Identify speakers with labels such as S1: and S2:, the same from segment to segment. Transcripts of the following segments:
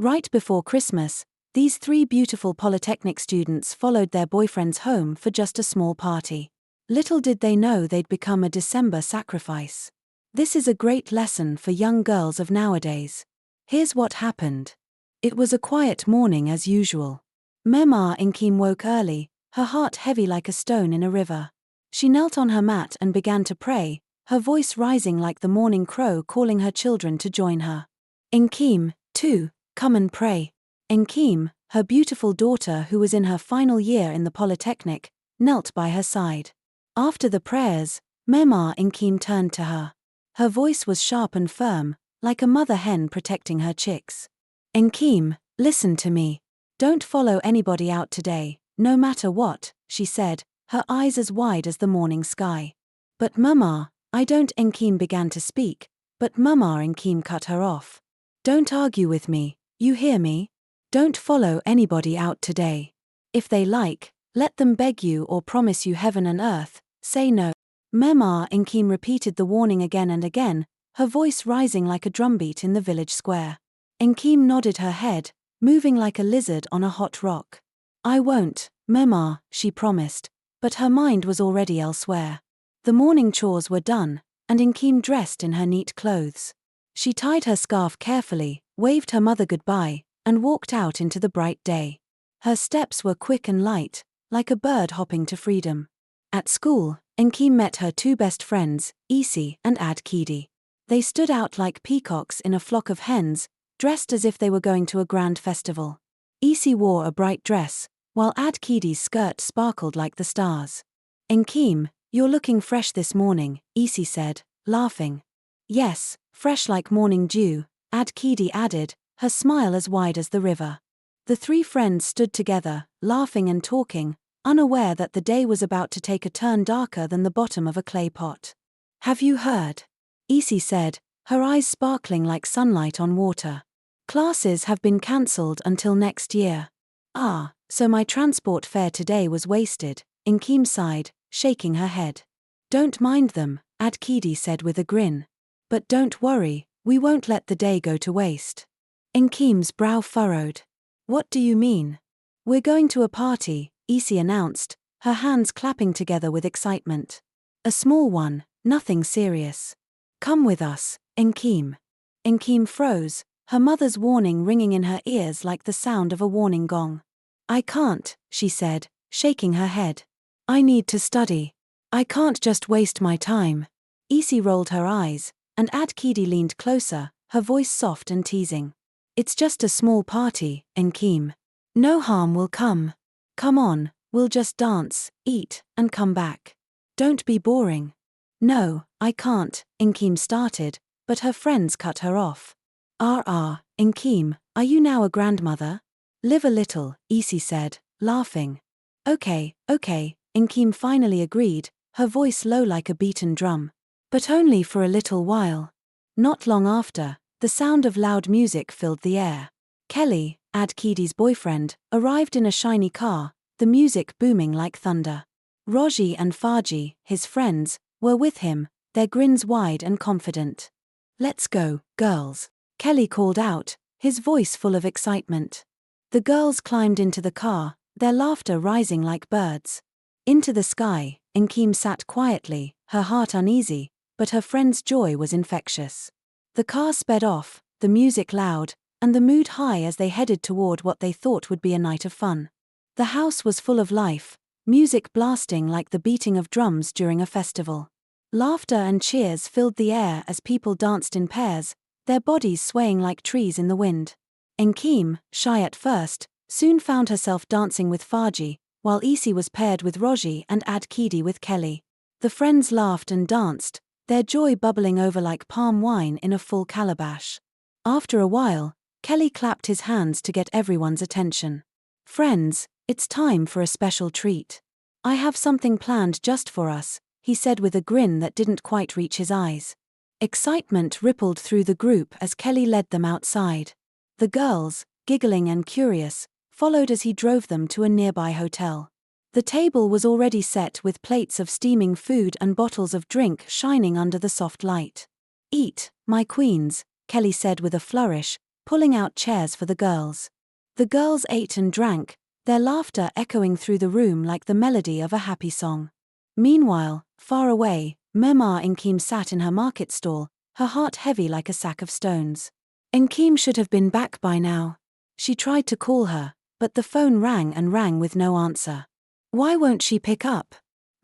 S1: Right before Christmas, these three beautiful Polytechnic students followed their boyfriends home for just a small party. Little did they know they'd become a December sacrifice. This is a great lesson for young girls of nowadays. Here's what happened. It was a quiet morning as usual. Mema Inkim woke early, her heart heavy like a stone in a river. She knelt on her mat and began to pray, her voice rising like the morning crow calling her children to join her. Inkim, too, come and pray. Inkim, her beautiful daughter who was in her final year in the Polytechnic, knelt by her side. After the prayers, Mema Inkim turned to her. Her voice was sharp and firm, like a mother hen protecting her chicks. Inkim, listen to me. Don't follow anybody out today, no matter what, she said, her eyes as wide as the morning sky. But Mama, I don't. Inkim began to speak, but Mama Inkim cut her off. Don't argue with me, you hear me? Don't follow anybody out today. If they like, let them beg you or promise you heaven and earth, say no. Mema Inkim repeated the warning again and again, her voice rising like a drumbeat in the village square. Inkim nodded her head, moving like a lizard on a hot rock. I won't, Mema, she promised, but her mind was already elsewhere. The morning chores were done, and Inkim dressed in her neat clothes. She tied her scarf carefully, waved her mother goodbye, and walked out into the bright day. Her steps were quick and light, like a bird hopping to freedom. At school, Inkim met her two best friends, Isi and Adkidi. They stood out like peacocks in a flock of hens, dressed as if they were going to a grand festival. Isi wore a bright dress, while Adkidi's skirt sparkled like the stars. Inkim, you're looking fresh this morning, Isi said, laughing. Yes, fresh like morning dew, Adkidi added, her smile as wide as the river. The three friends stood together, laughing and talking, unaware that the day was about to take a turn darker than the bottom of a clay pot. Have you heard? Isi said, her eyes sparkling like sunlight on water. Classes have been cancelled until next year. Ah, so my transport fare today was wasted, Inkim sighed, shaking her head. Don't mind them, Adkidi said with a grin. But don't worry, we won't let the day go to waste. Inkim's brow furrowed. What do you mean? We're going to a party, Isi announced, her hands clapping together with excitement. A small one, nothing serious. Come with us, Inkim. Inkim froze, her mother's warning ringing in her ears like the sound of a warning gong. I can't, she said, shaking her head. I need to study. I can't just waste my time. Isi rolled her eyes, and Adkidi leaned closer, her voice soft and teasing. It's just a small party, Inkim. No harm will come. Come on, we'll just dance, eat, and come back. Don't be boring. No, I can't, Inkim started, but her friends cut her off. Inkim, are you now a grandmother? Live a little, Isi said, laughing. Okay, Inkim finally agreed, her voice low like a beaten drum. But only for a little while. Not long after, the sound of loud music filled the air. Kelly, Adkidi's boyfriend, arrived in a shiny car, the music booming like thunder. Roji and Faji, his friends, were with him, their grins wide and confident. Let's go, girls, Kelly called out, his voice full of excitement. The girls climbed into the car, their laughter rising like birds. Into the sky, Inkim sat quietly, her heart uneasy, but her friend's joy was infectious. The car sped off, the music loud, and the mood high as they headed toward what they thought would be a night of fun. The house was full of life, music blasting like the beating of drums during a festival. Laughter and cheers filled the air as people danced in pairs, their bodies swaying like trees in the wind. Inkim, shy at first, soon found herself dancing with Faji, while Isi was paired with Roji and Adkidi with Kelly. The friends laughed and danced, their joy bubbling over like palm wine in a full calabash. After a while, Kelly clapped his hands to get everyone's attention. Friends, it's time for a special treat. I have something planned just for us, he said with a grin that didn't quite reach his eyes. Excitement rippled through the group as Kelly led them outside. The girls, giggling and curious, followed as he drove them to a nearby hotel. The table was already set with plates of steaming food and bottles of drink shining under the soft light. Eat, my queens, Kelly said with a flourish, pulling out chairs for the girls. The girls ate and drank, their laughter echoing through the room like the melody of a happy song. Meanwhile, far away, Mema Nkim sat in her market stall, her heart heavy like a sack of stones. Nkim should have been back by now. She tried to call her, but the phone rang and rang with no answer. Why won't she pick up?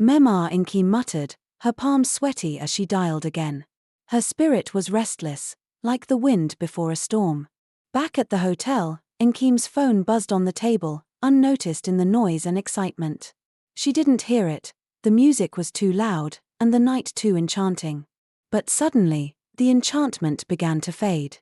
S1: Mema Nkim muttered, her palms sweaty as she dialed again. Her spirit was restless, like the wind before a storm. Back at the hotel, Nkim's phone buzzed on the table, unnoticed in the noise and excitement. She didn't hear it, the music was too loud, and the night too enchanting. But suddenly, the enchantment began to fade.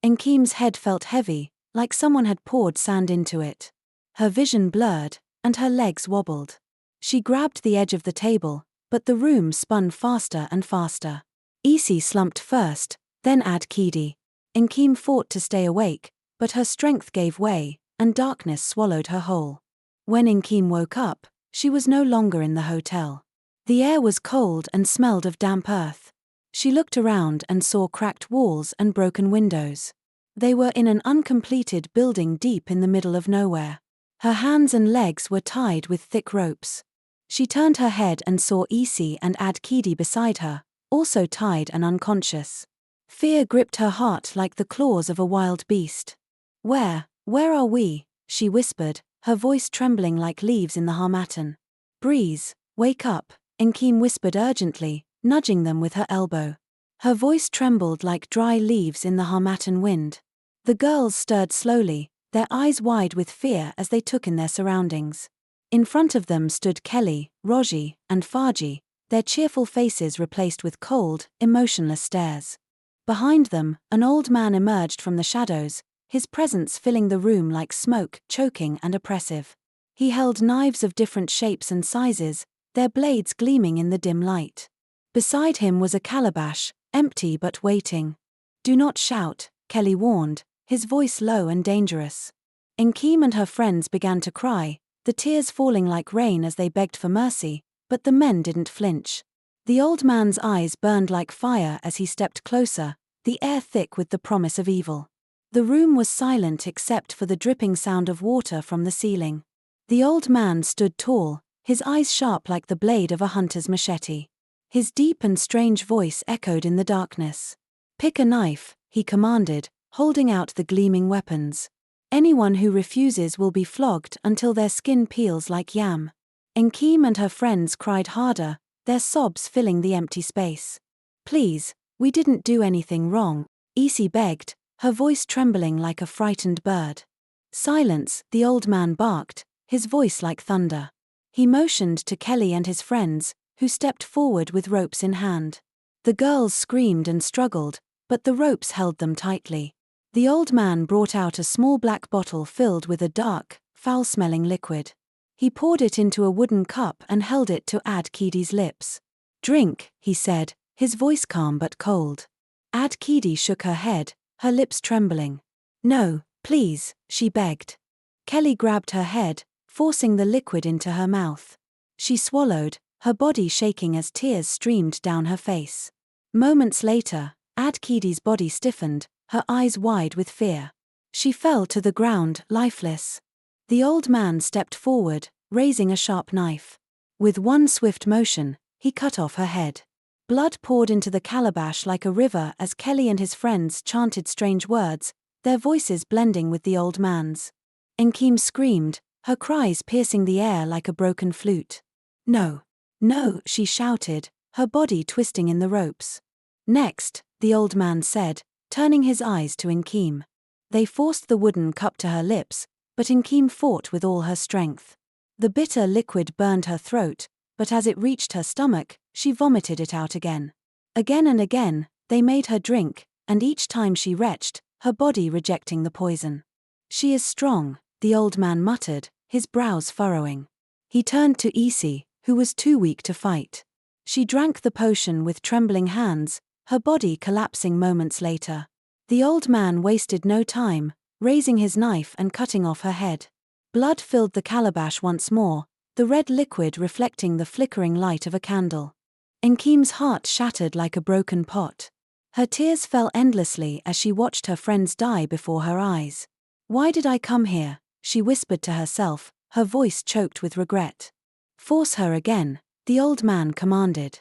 S1: Nkim's head felt heavy, like someone had poured sand into it. Her vision blurred, and her legs wobbled. She grabbed the edge of the table, but the room spun faster and faster. Isi slumped first, then Ad-Kidi. Nkim fought to stay awake, but her strength gave way, and darkness swallowed her whole. When Nkim woke up, she was no longer in the hotel. The air was cold and smelled of damp earth. She looked around and saw cracked walls and broken windows. They were in an uncompleted building deep in the middle of nowhere. Her hands and legs were tied with thick ropes. She turned her head and saw Isi and Ad-Kidi beside her, also tied and unconscious. Fear gripped her heart like the claws of a wild beast. Where are we?" she whispered, her voice trembling like leaves in the harmattan. "Breeze, wake up," Nkim whispered urgently, nudging them with her elbow. Her voice trembled like dry leaves in the harmattan wind. The girls stirred slowly, their eyes wide with fear as they took in their surroundings. In front of them stood Kelly, Roji, and Faji, their cheerful faces replaced with cold, emotionless stares. Behind them, an old man emerged from the shadows, his presence filling the room like smoke, choking and oppressive. He held knives of different shapes and sizes, their blades gleaming in the dim light. Beside him was a calabash, empty but waiting. "Do not shout," Kelly warned, his voice low and dangerous. Nkim and her friends began to cry, the tears falling like rain as they begged for mercy, but the men didn't flinch. The old man's eyes burned like fire as he stepped closer, the air thick with the promise of evil. The room was silent except for the dripping sound of water from the ceiling. The old man stood tall, his eyes sharp like the blade of a hunter's machete. His deep and strange voice echoed in the darkness. "Pick a knife," he commanded, holding out the gleaming weapons. "Anyone who refuses will be flogged until their skin peels like yam." Nkim and her friends cried harder, their sobs filling the empty space. "Please, we didn't do anything wrong," Isi begged, her voice trembling like a frightened bird. "Silence," the old man barked, his voice like thunder. He motioned to Kelly and his friends, who stepped forward with ropes in hand. The girls screamed and struggled, but the ropes held them tightly. The old man brought out a small black bottle filled with a dark, foul-smelling liquid. He poured it into a wooden cup and held it to Ad-Kidi's lips. "Drink," he said, his voice calm but cold. Ad-Kidi shook her head, her lips trembling. "No, please," she begged. Kelly grabbed her head, forcing the liquid into her mouth. She swallowed, her body shaking as tears streamed down her face. Moments later, Ad-Kidi's body stiffened, her eyes wide with fear. She fell to the ground, lifeless. The old man stepped forward, raising a sharp knife. With one swift motion, he cut off her head. Blood poured into the calabash like a river as Kelly and his friends chanted strange words, their voices blending with the old man's. Nkim screamed, her cries piercing the air like a broken flute. "No, no," she shouted, her body twisting in the ropes. "Next," the old man said, turning his eyes to Nkim. They forced the wooden cup to her lips, but Nkim fought with all her strength. The bitter liquid burned her throat, but as it reached her stomach, she vomited it out again. Again and again, they made her drink, and each time she retched, her body rejecting the poison. "She is strong," the old man muttered, his brows furrowing. He turned to Isi, who was too weak to fight. She drank the potion with trembling hands, her body collapsing moments later. The old man wasted no time, raising his knife and cutting off her head. Blood filled the calabash once more, the red liquid reflecting the flickering light of a candle. Nkim's heart shattered like a broken pot. Her tears fell endlessly as she watched her friends die before her eyes. "Why did I come here?" she whispered to herself, her voice choked with regret. "Force her again," the old man commanded.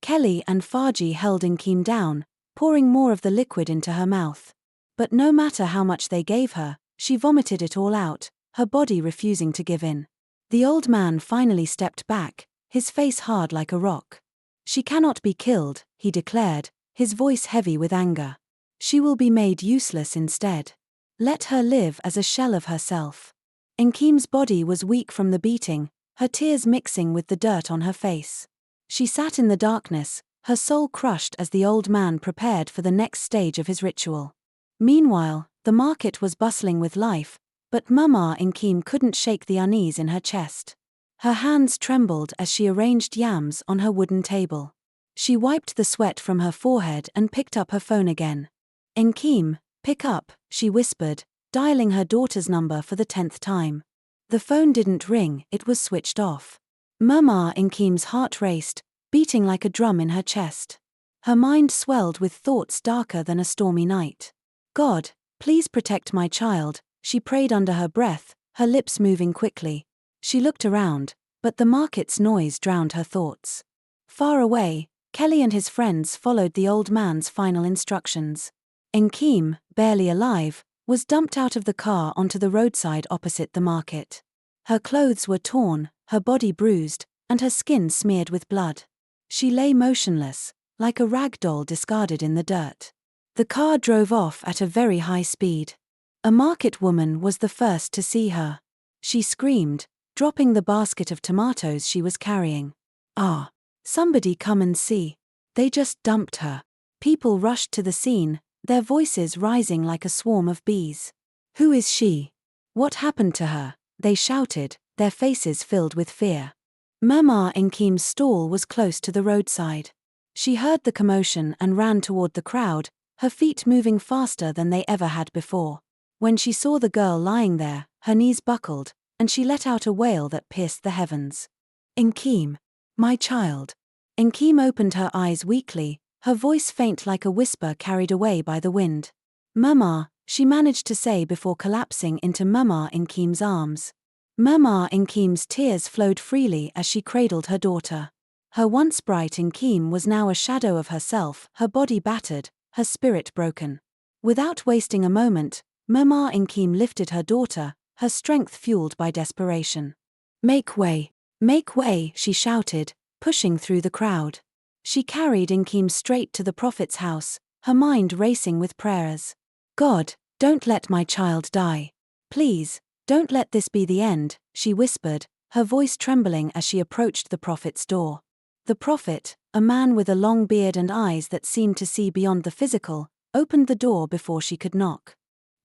S1: Kelly and Farji held Nkeem down, pouring more of the liquid into her mouth. But no matter how much they gave her, she vomited it all out, her body refusing to give in. The old man finally stepped back, his face hard like a rock. "She cannot be killed," he declared, his voice heavy with anger. "She will be made useless instead. Let her live as a shell of herself." Nkeem's body was weak from the beating, her tears mixing with the dirt on her face. She sat in the darkness, her soul crushed as the old man prepared for the next stage of his ritual. Meanwhile, the market was bustling with life, but Mama Nkeem couldn't shake the unease in her chest. Her hands trembled as she arranged yams on her wooden table. She wiped the sweat from her forehead and picked up her phone again. "Nkeem, pick up," she whispered, dialing her daughter's number for the 10th time. The phone didn't ring, it was switched off. Mama Nkeem's heart raced, beating like a drum in her chest. Her mind swelled with thoughts darker than a stormy night. "God, please protect my child," she prayed under her breath, her lips moving quickly. She looked around, but the market's noise drowned her thoughts. Far away, Kelly and his friends followed the old man's final instructions. Nkeem, barely alive, was dumped out of the car onto the roadside opposite the market. Her clothes were torn, her body bruised, and her skin smeared with blood. She lay motionless, like a rag doll discarded in the dirt. The car drove off at a very high speed. A market woman was the first to see her. She screamed, dropping the basket of tomatoes she was carrying. "Ah! Somebody come and see. They just dumped her." People rushed to the scene, their voices rising like a swarm of bees. "Who is she? What happened to her?" they shouted, their faces filled with fear. Mama Nkeem's stall was close to the roadside. She heard the commotion and ran toward the crowd, her feet moving faster than they ever had before. When she saw the girl lying there, her knees buckled, and she let out a wail that pierced the heavens. "Nkeem, my child." Nkeem opened her eyes weakly, her voice faint like a whisper carried away by the wind. "Mama," she managed to say before collapsing into Mama Nkeem's arms. Mama Nkeem's tears flowed freely as she cradled her daughter. Her once bright Nkeem was now a shadow of herself, her body battered, her spirit broken. Without wasting a moment, Mama Nkeem lifted her daughter, her strength fueled by desperation. Make way, she shouted, pushing through the crowd. She carried Nkeem straight to the prophet's house, her mind racing with prayers. "God, don't let my child die. Please, don't let this be the end," she whispered, her voice trembling as she approached the prophet's door. The prophet, a man with a long beard and eyes that seemed to see beyond the physical, opened the door before she could knock.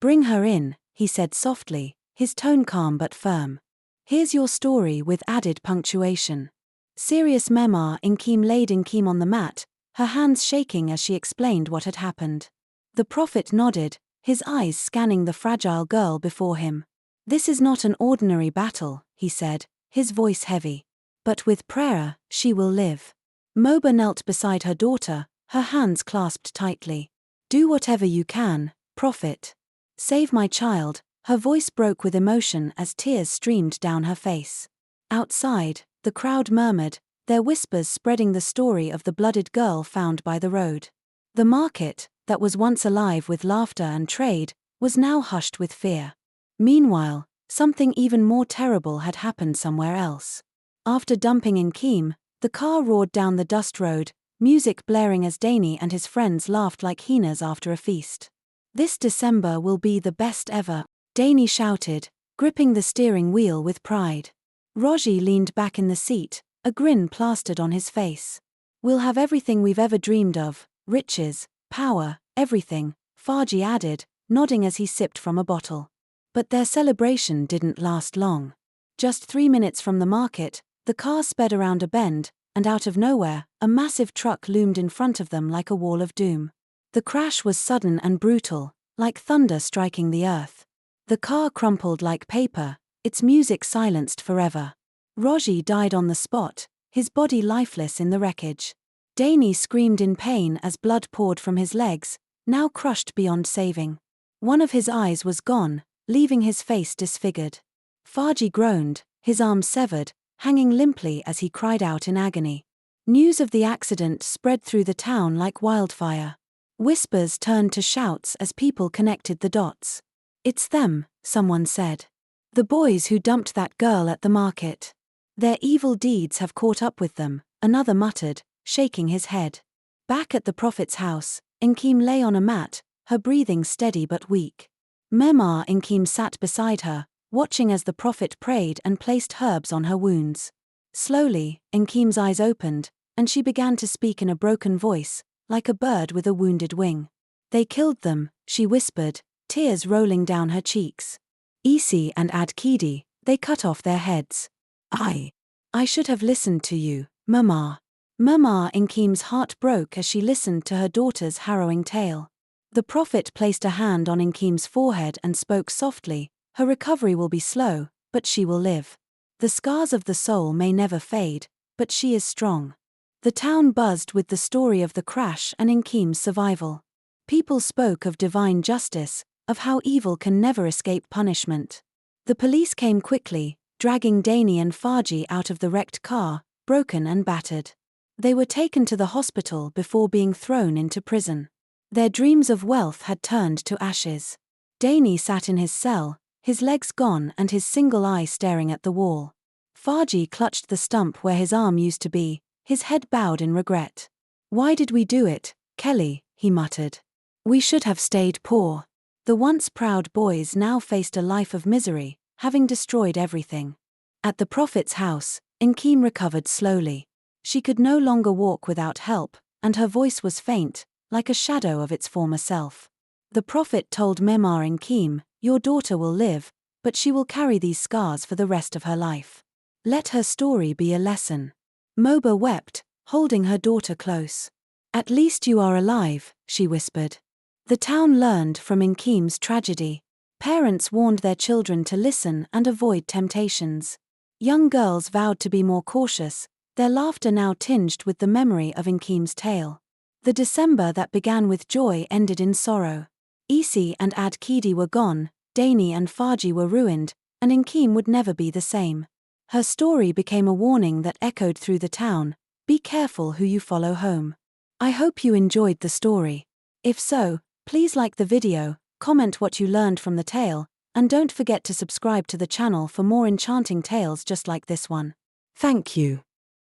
S1: "Bring her in," he said softly, his tone calm but firm. "Here's your story," with added punctuation. Serious Mama Nkeem laid Nkeem on the mat, her hands shaking as she explained what had happened. The prophet nodded, his eyes scanning the fragile girl before him. "This is not an ordinary battle," he said, his voice heavy. "But with prayer, she will live." Moba knelt beside her daughter, her hands clasped tightly. "Do whatever you can, prophet. Save my child." Her voice broke with emotion as tears streamed down her face. Outside, the crowd murmured, their whispers spreading the story of the blooded girl found by the road. The market, that was once alive with laughter and trade, was now hushed with fear. Meanwhile, something even more terrible had happened somewhere else. After dumping Nkeem, the car roared down the dust road, music blaring as Danny and his friends laughed like hyenas after a feast. "This December will be the best ever," Danny shouted, gripping the steering wheel with pride. Roger leaned back in the seat, a grin plastered on his face. "We'll have everything we've ever dreamed of, riches, power, everything," Farji added, nodding as he sipped from a bottle. But their celebration didn't last long. Just 3 minutes from the market, the car sped around a bend, and out of nowhere, a massive truck loomed in front of them like a wall of doom. The crash was sudden and brutal, like thunder striking the earth. The car crumpled like paper, its music silenced forever. Roger died on the spot, his body lifeless in the wreckage. Danny screamed in pain as blood poured from his legs, now crushed beyond saving. One of his eyes was gone, leaving his face disfigured. Farji groaned, his arm severed, hanging limply as he cried out in agony. News of the accident spread through the town like wildfire. Whispers turned to shouts as people connected the dots. "It's them," someone said. "The boys who dumped that girl at the market. Their evil deeds have caught up with them," another muttered, shaking his head. Back at the prophet's house, Nkem lay on a mat, her breathing steady but weak. Memar Nkem sat beside her, watching as the prophet prayed and placed herbs on her wounds. Slowly, Nkem's eyes opened, and she began to speak in a broken voice, like a bird with a wounded wing. "They killed them," she whispered, tears rolling down her cheeks. "Isi and Adkidi, they cut off their heads. I should have listened to you, Memar." Memar Nkem's heart broke as she listened to her daughter's harrowing tale. The prophet placed a hand on Nkem's forehead and spoke softly, "Her recovery will be slow, but she will live. The scars of the soul may never fade, but she is strong." The town buzzed with the story of the crash and Nkem's survival. People spoke of divine justice, of how evil can never escape punishment. The police came quickly, dragging Danny and Farji out of the wrecked car, broken and battered. They were taken to the hospital before being thrown into prison. Their dreams of wealth had turned to ashes. Danny sat in his cell, his legs gone and his single eye staring at the wall. Farji clutched the stump where his arm used to be, his head bowed in regret. "Why did we do it, Kelly?" he muttered. "We should have stayed poor." The once proud boys now faced a life of misery, having destroyed everything. At the prophet's house, Nkem recovered slowly. She could no longer walk without help, and her voice was faint, like a shadow of its former self. The prophet told Memar Nkem, "Your daughter will live, but she will carry these scars for the rest of her life. Let her story be a lesson." Moba wept, holding her daughter close. "At least you are alive," she whispered. The town learned from Nkem's tragedy. Parents warned their children to listen and avoid temptations. Young girls vowed to be more cautious, their laughter now tinged with the memory of Nkem's tale. The December that began with joy ended in sorrow. Isi and Adkidi were gone, Danny and Farji were ruined, and Nkem would never be the same. Her story became a warning that echoed through the town: be careful who you follow home. I hope you enjoyed the story. If so, please like the video, comment what you learned from the tale, and don't forget to subscribe to the channel for more enchanting tales just like this one. Thank you.